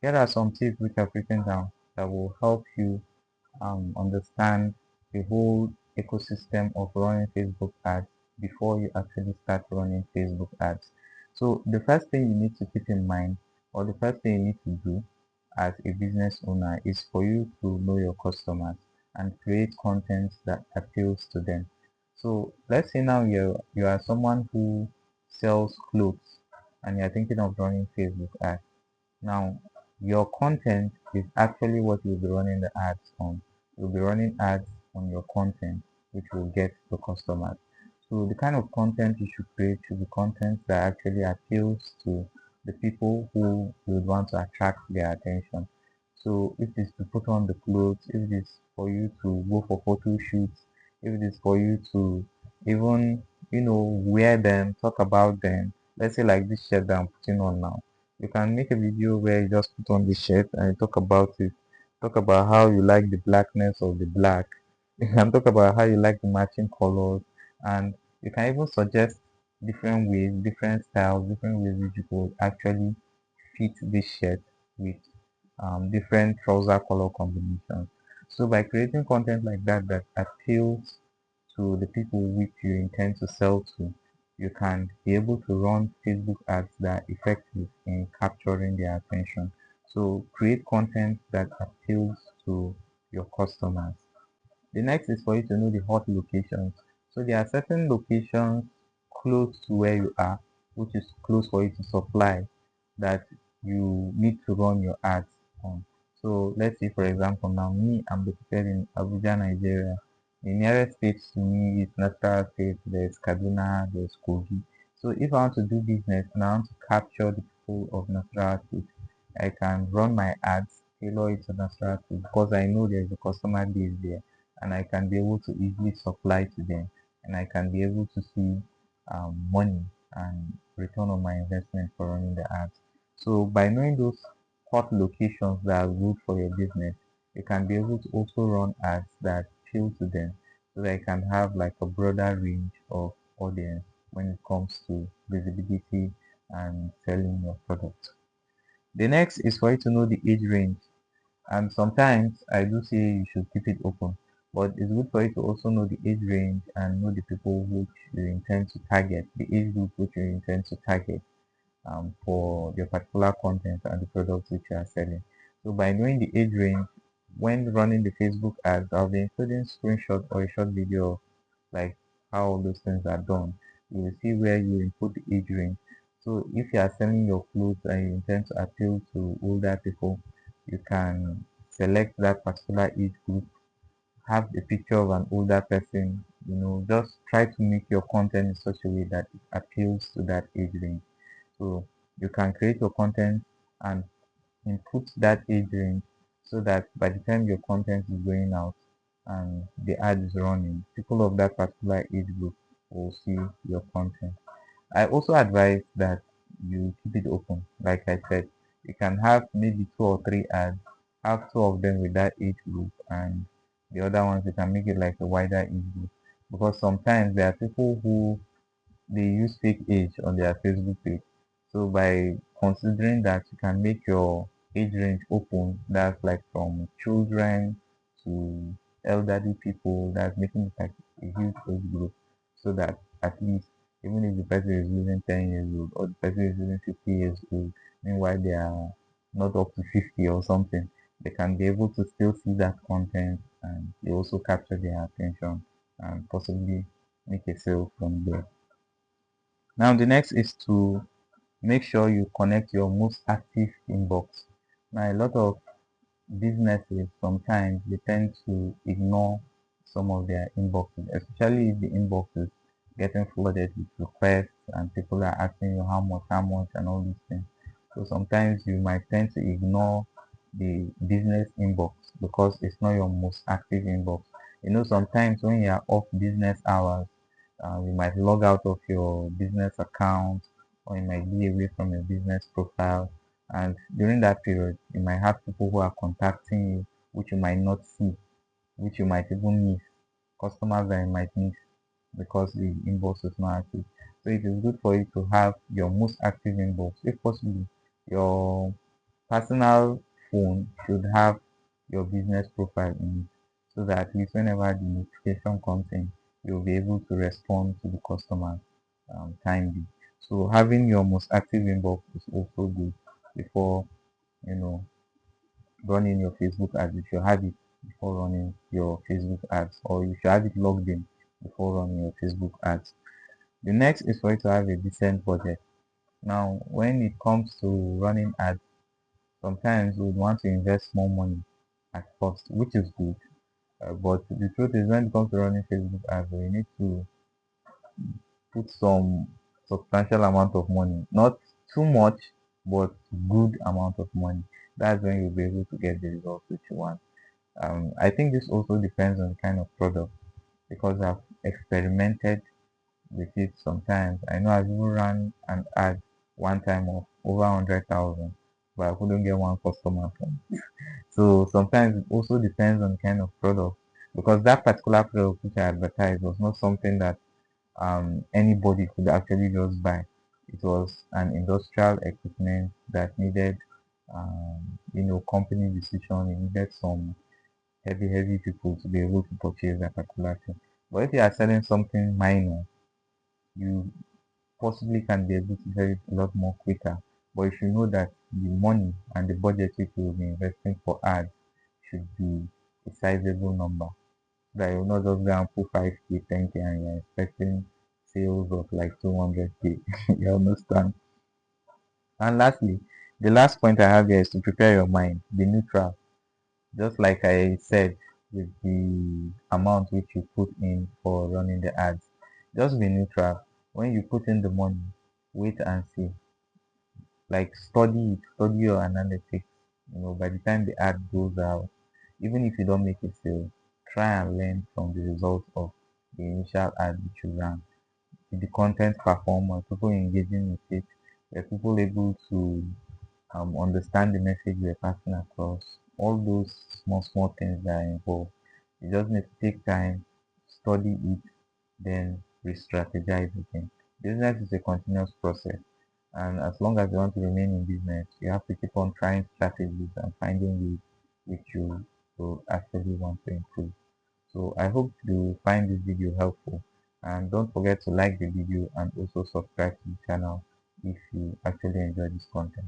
Here are some tips which I've written down that will help you understand the whole ecosystem of running Facebook ads before you actually start running Facebook ads. So the first thing you need to keep in mind, or the first thing you need to do as a business owner, is for you to know your customers and create content that appeals to them. So let's say now you are someone who sells clothes and you're thinking of running Facebook ads. Now, your content is actually what you'll be running the ads on. You'll be running ads on your content, which will get the customers. So the kind of content you should create should be content that actually appeals to the people who you would want to attract their attention. So if it's to put on the clothes, if it is for you to go for photo shoots, if it is for you to even, wear them, talk about them. Let's say like this shirt that I'm putting on now. You can make a video where you just put on the shirt and you talk about it. Talk about how you like the blackness of the black. You can talk about how you like the matching colors, and you can even suggest different ways, different styles, different ways which you could actually fit this shirt with different trouser color combinations. So by creating content like that that appeals to the people which you intend to sell to, you can be able to run Facebook ads that are effective in capturing their attention. So create content that appeals to your customers. The next is for you to know the hot locations. So there are certain locations close to where you are, which is close for you to supply, that you need to run your ads on. So let's say, for example, now me, I'm located in Abuja, Nigeria. The nearest states to me is Nasarawa State, there's Kaduna, there's Kogi. So if I want to do business and I want to capture the people of Nasarawa State, I can run my ads, tailor it to Nasarawa State because I know there's a customer base there and I can be able to easily supply to them and I can be able to see money and return on my investment for running the ads. So by knowing those hot locations that are good for your business, you can be able to also run ads that appeal to them so that you can have like a broader range of audience when it comes to visibility and selling your product. The next is for you to know the age range, and sometimes I do say you should keep it open, but it's good for you to also know the age range and know the people which you intend to target, the age group which you intend to target for your particular content and the products which you are selling. So by knowing the age range, when running the Facebook ads, I'll be including screenshot or a short video of like how all those things are done. You will see where you input the age range. So if you are selling your clothes and you intend to appeal to older people, you can select that particular age group, have a picture of an older person, just try to make your content in such a way that it appeals to that age range. So you can create your content and input that age range so that by the time your content is going out and the ad is running, people of that particular age group will see your content. I also advise that you keep it open. Like I said, you can have maybe two or three ads, have two of them with that age group, and the other ones you can make it like a wider age group. Because sometimes there are people who they use fake age on their Facebook page. So by considering that you can make your age range open, that's like from children to elderly people, that's making it like a huge age group, so that at least even if the person is using 10 years old or the person is using 50 years old, meanwhile they are not up to 50 or something, they can be able to still see that content and they also capture their attention and possibly make a sale from there. Now the next is to make sure you connect your most active inbox. Now a lot of businesses sometimes they tend to ignore some of their inboxes, especially if the inbox is getting flooded with requests and people are asking you how much and all these things. So sometimes you might tend to ignore the business inbox because it's not your most active inbox. Sometimes when you are off business hours, you might log out of your business account or you might be away from your business profile, and during that period you might have people who are contacting you which you might not see, which you might even miss, customers that you might miss because the inbox is not active. So it is good for you to have your most active inbox, if possible your personal phone should have your business profile in it so that at least whenever the notification comes in, you'll be able to respond to the customer timely. So having your most active inbox is also good before you know running your Facebook ads. You should have it before running your Facebook ads, or you should have it logged in before running your Facebook ads. The next is for you to have a decent budget. Now, when it comes to running ads, sometimes we would want to invest more money at first, which is good. But the truth is, when it comes to running Facebook ads, we need to put some substantial amount of money, not too much, but good amount of money. That's when you'll be able to get the results which you want. I think this also depends on the kind of product because I've experimented with it sometimes. I know I've even run an ad one time of over 100,000, but I couldn't get one customer from it. So sometimes it also depends on the kind of product because that particular product which I advertised was not something that anybody could actually just buy. It was an industrial equipment that needed, company decision. It needed some heavy people to be able to purchase that particular thing. But if you are selling something minor, you possibly can be able to sell it a lot more quicker. But you should know that the money and the budget which you will be investing for ads should be a sizable number. That you'll not just go and put 5K, 10K and you're expecting sales of like 200K. You understand? And lastly, the last point I have here is to prepare your mind. Be neutral. Just like I said with the amount which you put in for running the ads, just be neutral. When you put in the money, wait and see. Like study it, study your analytics. By the time the ad goes out, even if you don't make a sale, try and learn from the results of the initial ad which you ran. Did the content perform? Are people engaging with it? Were people able to understand the message we're passing across, all those small things that are involved. You just need to take time, study it, then re-strategize again. Business is a continuous process, and as long as you want to remain in business, you have to keep on trying strategies and finding ways which you will actually want to improve. So I hope you find this video helpful, and don't forget to like the video and also subscribe to the channel if you actually enjoy this content.